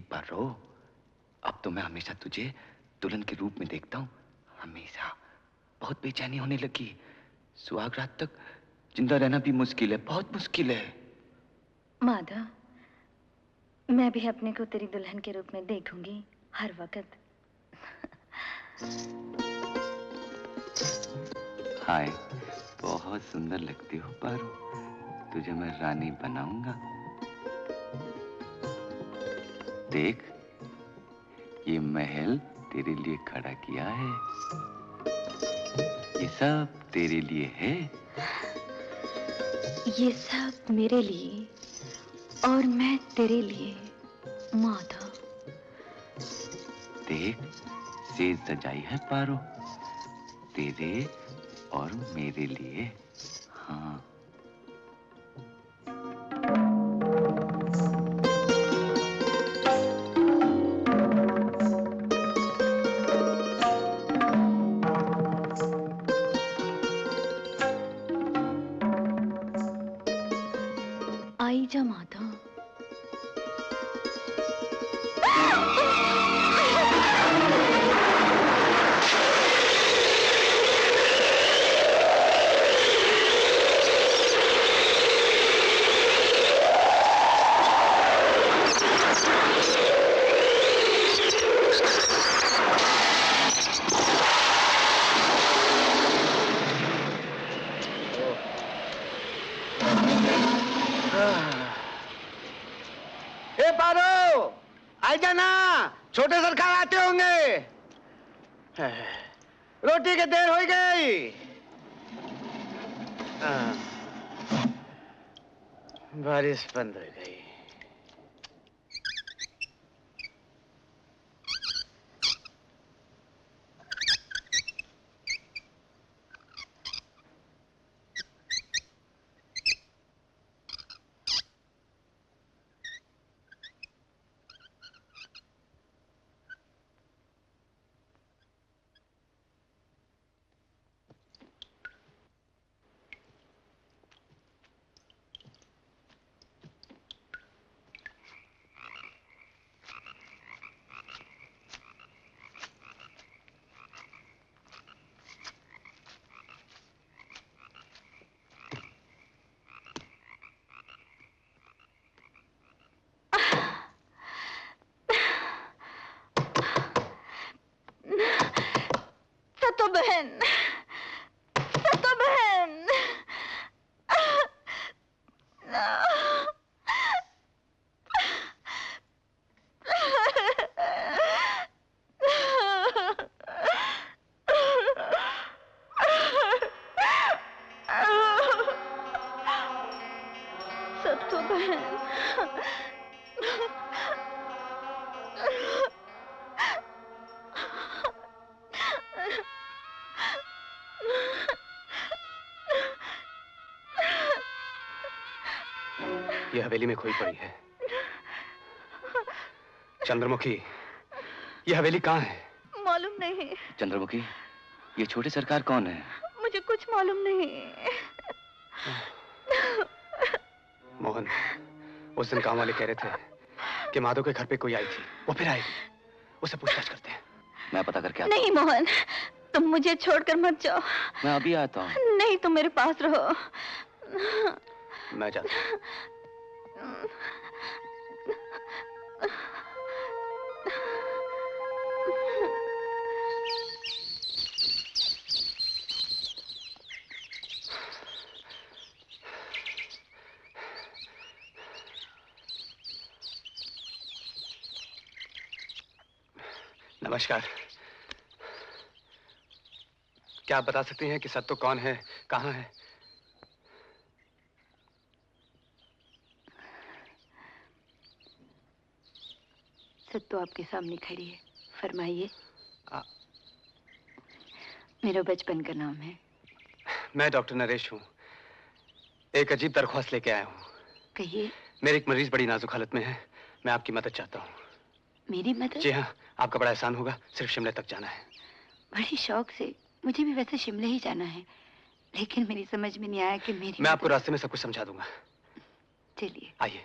पारो, अब तो मैं हमेशा तुझे दुल्हन के रूप में देखता हूँ। हमेशा। बहुत बेचैनी होने लगी। सुहाग रात तक जिंदा रहना भी मुश्किल है, बहुत मुश्किल है। माधव, मैं भी अपने को तेरी दुल्हन के रूप में देखूंगी हर वक्त। हाय, बहुत सुंदर लगती हो पारो। तुझे मैं रानी बनाऊंगा। देख, ये महल तेरे लिए खड़ा किया है। ये सब तेरे लिए है। ये सब मेरे लिए और मैं तेरे लिए, माधव। देख, सेज सजाई है पारो, तेरे और मेरे लिए। हाँ। आई जा माधव। छोटे सरकार आते होंगे। रोटी की देर हो गई। बारिश बंद हो गई। सतो बहन, सतो बहन। सतो बहन। ये हवेली में खोई पड़ी है। चंद्रमुखी, ये हवेली कहाँ है? मालूम नहीं। चंद्रमुखी, ये छोटे सरकार कौन है? मुझे कुछ मालूम नहीं। मोहन, उस दिन काम वाले कह रहे थे कि माधव के घर पे कोई आई थी, वो फिर आएगी। उससे पूछताछ करते हैं। मैं पता करके आता हूं। नहीं मोहन, तुम मुझे छोड़कर मत जाओ। मैं अभी आता हूँ। नहीं, तुम मेरे पास रहो। मैं जाता हूँ। नमस्कार। क्या आप बता सकते हैं कि सत्तो कौन है, कहाँ है? सत्तो आपके सामने खड़ी है, फरमाइए। मेरा बचपन का नाम है। मैं डॉक्टर नरेश हूँ। एक अजीब दरख्वास्त लेके आया हूँ। कहिए। मेरी एक मरीज बड़ी नाजुक हालत में है, मैं आपकी मदद चाहता हूँ। मेरी मदद? जी हाँ, आपका बड़ा एहसान होगा। सिर्फ शिमले तक जाना है। बड़ी शौक से। मुझे भी वैसे शिमले ही जाना है, लेकिन मेरी समझ में नहीं आया कि मेरी मैं आपको रास्ते में सब कुछ समझा दूंगा। चलिए। आइए।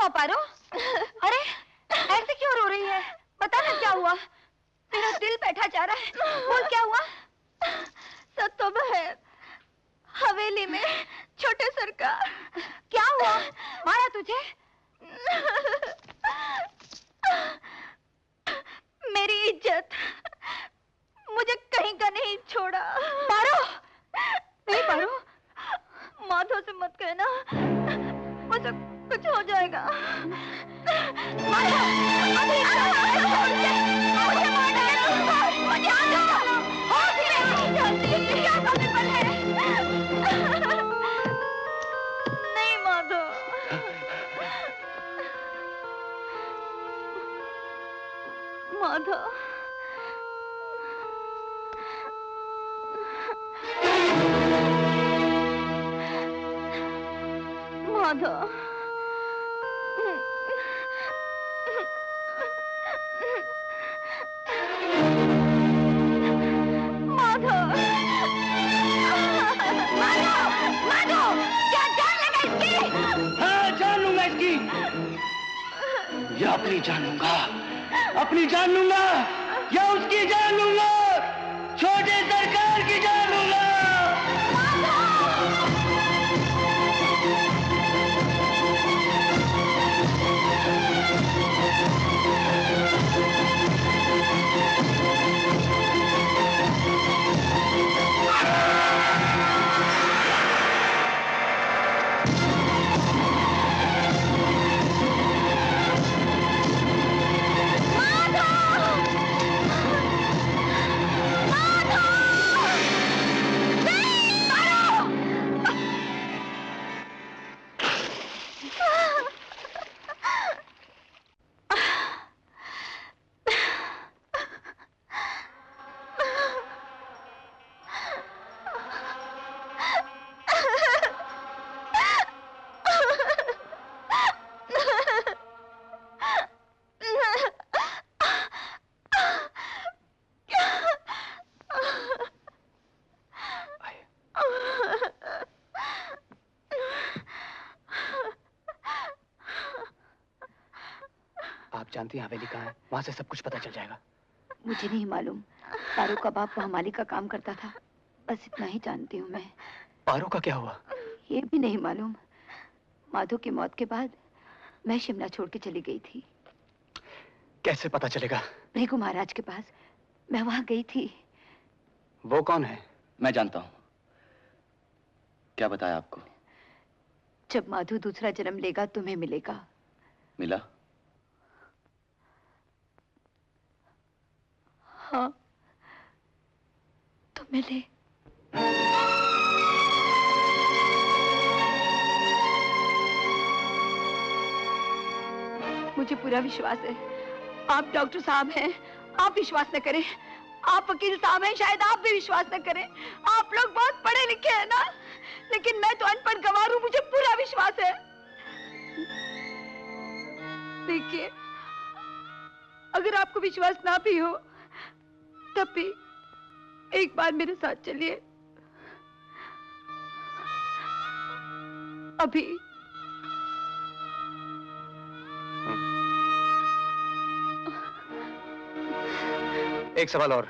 हुआ पारो? अरे ऐसे क्यों रो रही है? बता ना क्या हुआ? मेरा दिल बैठा जा रहा है। बोल क्या हुआ? सच तो है, हवेली में छोटे सरकार। क्या हुआ? मारा तुझे? मेरी इज्जत मुझे कहीं का नहीं छोड़ा। पारो, नहीं पारो, माधव से मत कहना, मुझे कुछ हो जाएगा। माधव, मुझे मार डालेगा, मुझे नहीं जानती क्या पागलपन है। नहीं माधव, माधव, माधव, माधव, माधव, क्या जान लेगा इसकी? हाँ, जान लूंगा इसकी। या अपनी जान लूंगा, अपनी जान लूंगा, या उसकी जान लूंगा, छोटे सरकार की जान लूंगा। आप जानती हैं हवेली कहाँ है? वहां से सब कुछ पता चल जाएगा। मुझे नहीं मालूम। पारो का बाप वहाँ माली का काम करता था, बस इतना ही जानती हूँ मैं। पारो का क्या हुआ? ये भी नहीं मालूम। माधो की मौत के बाद मैं शिमला छोड़ के चली गई थी। कैसे पता चलेगा? भृगु महाराज के पास मैं वहाँ गई थी। वो कौन है? मैं जानता हूँ। क्या बताया आपको? जब माधो दूसरा जन्म लेगा तुम्हें मिलेगा। मिला? हाँ, तो मिले। मुझे पूरा विश्वास है। आप डॉक्टर साहब हैं, आप विश्वास न करें। आप वकील साहब हैं, शायद आप भी विश्वास न करें। आप लोग बहुत पढ़े लिखे हैं ना, लेकिन मैं तो अनपढ़ गंवार हूं। मुझे पूरा विश्वास है। देखिए, अगर आपको विश्वास ना भी हो तब भी एक बार मेरे साथ चलिए। अभी एक सवाल और।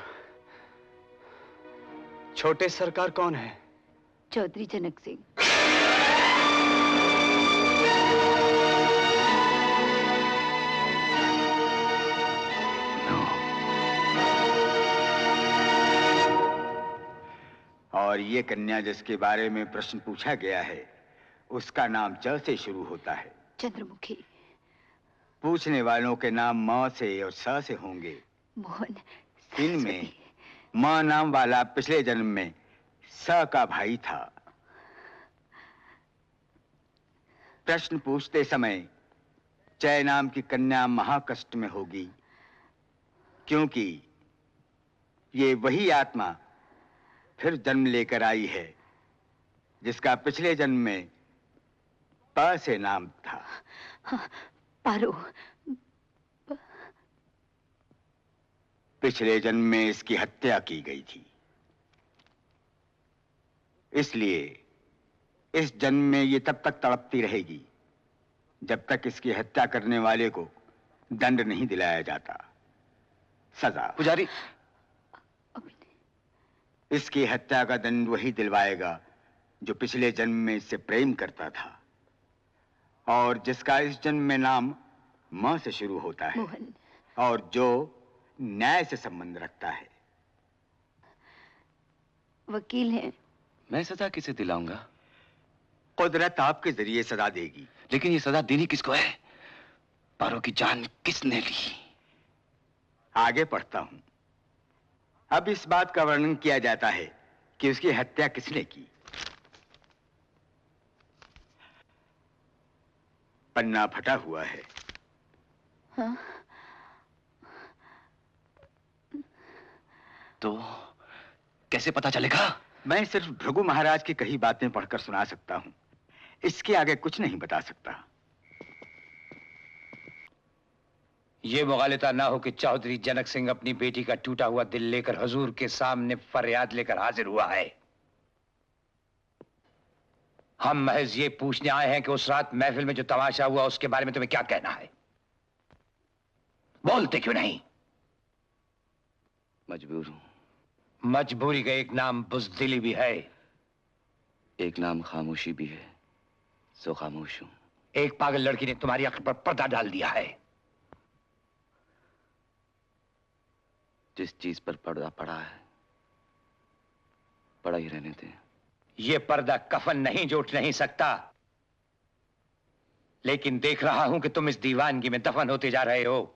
छोटे सरकार कौन है? चौधरी जनक सिंह। और ये कन्या जिसके बारे में प्रश्न पूछा गया है, उसका नाम च से शुरू होता है। चंद्रमुखी। पूछने वालों के नाम म से और स से होंगे। मोहन। इनमें म नाम वाला पिछले जन्म में स का भाई था। प्रश्न पूछते समय चय नाम की कन्या महाकष्ट में होगी, क्योंकि ये वही आत्मा फिर जन्म लेकर आई है जिसका पिछले जन्म में प से नाम था। हाँ, पारो। पिछले जन्म में इसकी हत्या की गई थी, इसलिए इस जन्म में ये तब तक तड़पती रहेगी जब तक इसकी हत्या करने वाले को दंड नहीं दिलाया जाता। सजा पुजारी, इसकी हत्या का दंड वही दिलवाएगा जो पिछले जन्म में इससे प्रेम करता था और जिसका इस जन्म में नाम मां से शुरू होता है मोहन, और जो न्याय से संबंध रखता है। वकील हैं। मैं सजा किसे दिलाऊंगा? कुदरत आपके जरिए सजा देगी। लेकिन ये सजा देनी किसको है? पारो की जान किसने ली? आगे पढ़ता हूं। अब इस बात का वर्णन किया जाता है कि उसकी हत्या किसने की। पन्ना फटा हुआ है। हाँ? तो कैसे पता चलेगा? मैं सिर्फ भृगु महाराज की कही बातें पढ़कर सुना सकता हूं। इसके आगे कुछ नहीं बता सकता। ये मुगालिता ना हो कि चौधरी जनक सिंह अपनी बेटी का टूटा हुआ दिल लेकर हुजूर के सामने फरियाद लेकर हाजिर हुआ है। हम महज ये पूछने आए हैं कि उस रात महफिल में जो तमाशा हुआ उसके बारे में तुम्हें क्या कहना है? बोलते क्यों नहीं? मजबूर हूं। मजबूरी का एक नाम बुज़दिली भी है। एक नाम खामोशी भी है, सो खामोश हूं। एक पागल लड़की ने तुम्हारी आंख पर पर्दा डाल दिया है। जिस चीज पर पर्दा पड़ा है, पड़ा ही रहने दे। ये पर्दा कफन नहीं जोट नहीं सकता, लेकिन देख रहा हूं कि तुम इस दीवानगी में दफन होते जा रहे हो।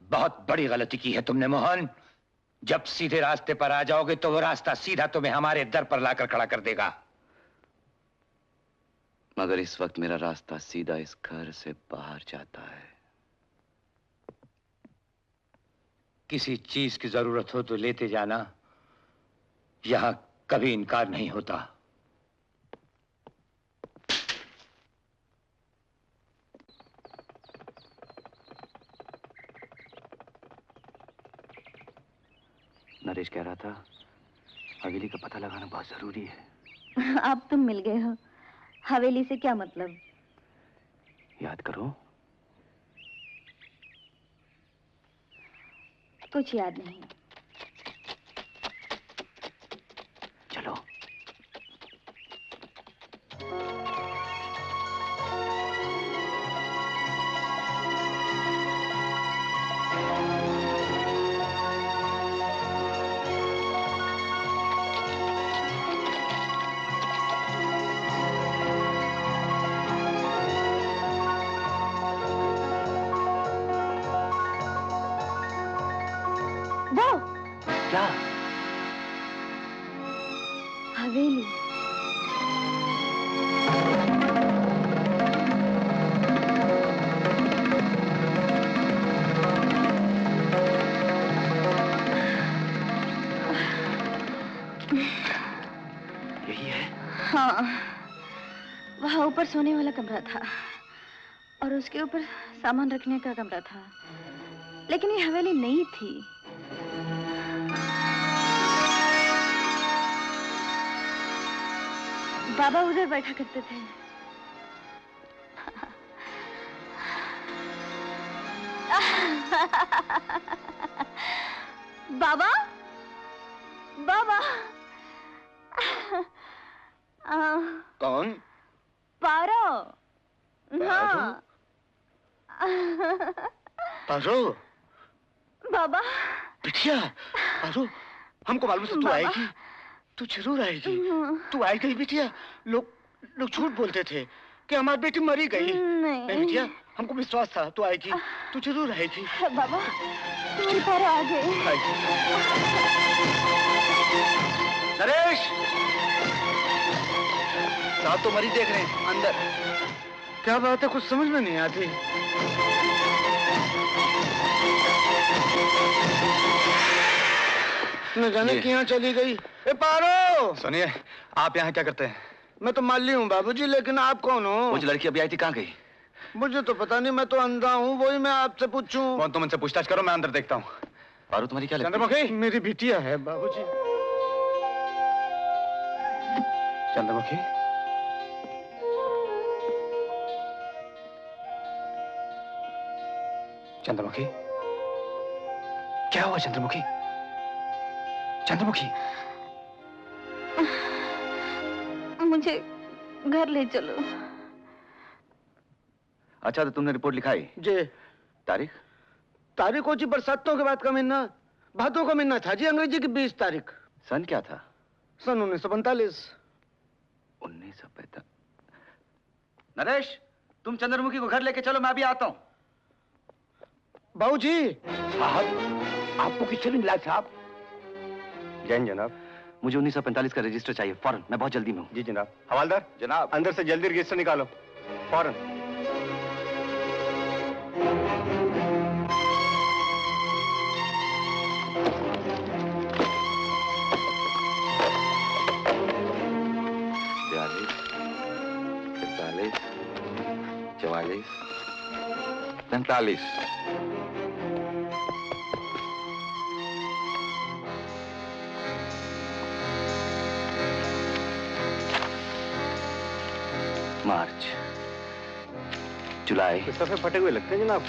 बहुत बड़ी गलती की है तुमने मोहन। जब सीधे रास्ते पर आ जाओगे तो वो रास्ता सीधा तुम्हें हमारे दर पर लाकर खड़ा कर देगा। मगर इस वक्त मेरा रास्ता सीधा इस घर से बाहर जाता है। किसी चीज की जरूरत हो तो लेते जाना, यहां कभी इनकार नहीं होता। नरेश कह रहा था हवेली का पता लगाना बहुत जरूरी है। अब तुम मिल गए हो, हवेली से क्या मतलब? याद करो। कुछ याद नहीं। चलो। क्या? हवेली। यही है? हाँ, वहाँ ऊपर सोने वाला कमरा था और उसके ऊपर सामान रखने का कमरा था, लेकिन ये हवेली नहीं थी। बाबा उधर बैठा करते थे। बाबा, बाबा। कौन? पारो। हाँ। पारो। बाबा। बिटिया, पारो, हमको मालूम था तू आएगी। तू जरूर आएगी। तू आई गई बिटिया। लोग झूठ बोलते थे कि हमारी बेटी मरी गई। नहीं बिटिया, हमको विश्वास था तू आएगी। तू जरूर आएगी। बाबा, तुम्हारी पारो आ गई। नरेश, साहब तो मरी देख रहे हैं अंदर। क्या बात है, कुछ समझ में नहीं आती। न जाने कि यहाँ चली गई। ए पारो! सुनिए, आप यहाँ क्या करते हैं? मैं तो माली हूँ बाबूजी, लेकिन आप कौन हो? वो जो लड़की अभी आई थी, कहाँ गई? मुझे तो पता नहीं, मैं तो अंधा हूँ, वही मैं आपसे पूछूं। कौन? तुम उनसे पूछताछ करो, मैं अंदर देखता हूँ। पारो तुम्हारी क्या लगती है? चंद्रमुखी! मेरी बिटिया है बाबूजी। चंद्रमुखी, चंद्रमुखी, क्या हुआ चंद्रमुखी? चंद्रमुखी, मुझे घर ले चलो। अच्छा, तो तुमने रिपोर्ट लिखाई? जी। तारीख? तारीख हो जी बरसातों के बाद का महीना, भादों का महीना था जी, अंग्रेजी की 20 तारीख। सन क्या था? सन 1945। 1945। नरेश, तुम चंद्रमुखी को घर लेके चलो, मैं अभी आता हूँ। बाबूजी। साहब, आपको किससे मिला साहब? जैन जनाब। मुझे 1945 का रजिस्टर चाहिए फौरन, मैं बहुत जल्दी में हूँ। जी जनाब। हवालदार जनाब। अंदर से जल्दी रजिस्टर निकालो, फौरन। चवालीस, 45। मार्च, जुलाई, इस तरफ फटे हुए लगते हैं जनाब।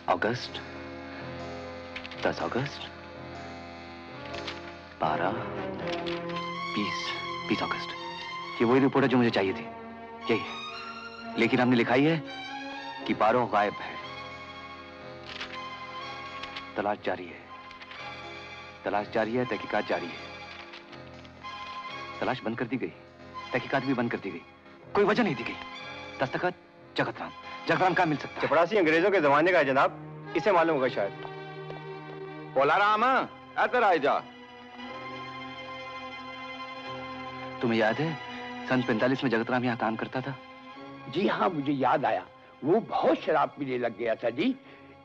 अगस्त, 10 अगस्त, 12, 20 अगस्त। ये वही रिपोर्ट है जो मुझे चाहिए थी, यही। लेकिन हमने लिखाई है कि पारो गायब है। तलाश जारी है, तलाश जारी है, तहकीकात जारी है। तलाश बंद कर दी गई, तहकीकात भी बंद कर दी गई, कोई वजह नहीं दी गई। दस्तखत जगतराम। जगतराम कहाँ मिल सकता है? चपरासी अंग्रेजों के जमाने का है जनाब, इसे मालूम होगा शायद। पोलाराम, इधर आ जा। तुम्हें याद है सन 45 में जगतराम यहाँ काम करता था? जी हाँ, मुझे याद आया। वो बहुत शराब पीने लग गया था जी।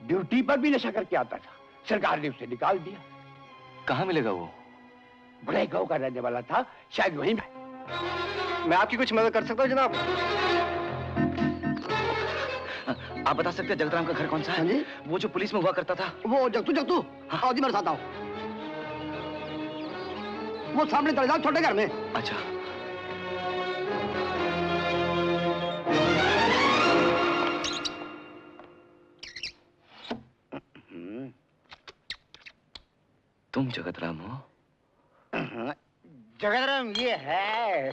ड्यूटी पर भी नशा करके आता था, सरकार ने उसे निकाल दिया। कहाँ मिलेगा वो? बड़े गांव का रहने वाला था, शायद वहीं। मैं आपकी कुछ मदद कर सकता हूँ जनाब? आप बता सकते हैं जगतराम का घर कौन सा है? जी? वो जो पुलिस में हुआ करता था। वो जगतू हाँ। आओ जी, मैं बताता हूँ। वो सामने चले जाओ, छोटे घर में। अच्छा। तुम जगतराम हो? जगतराम ये है।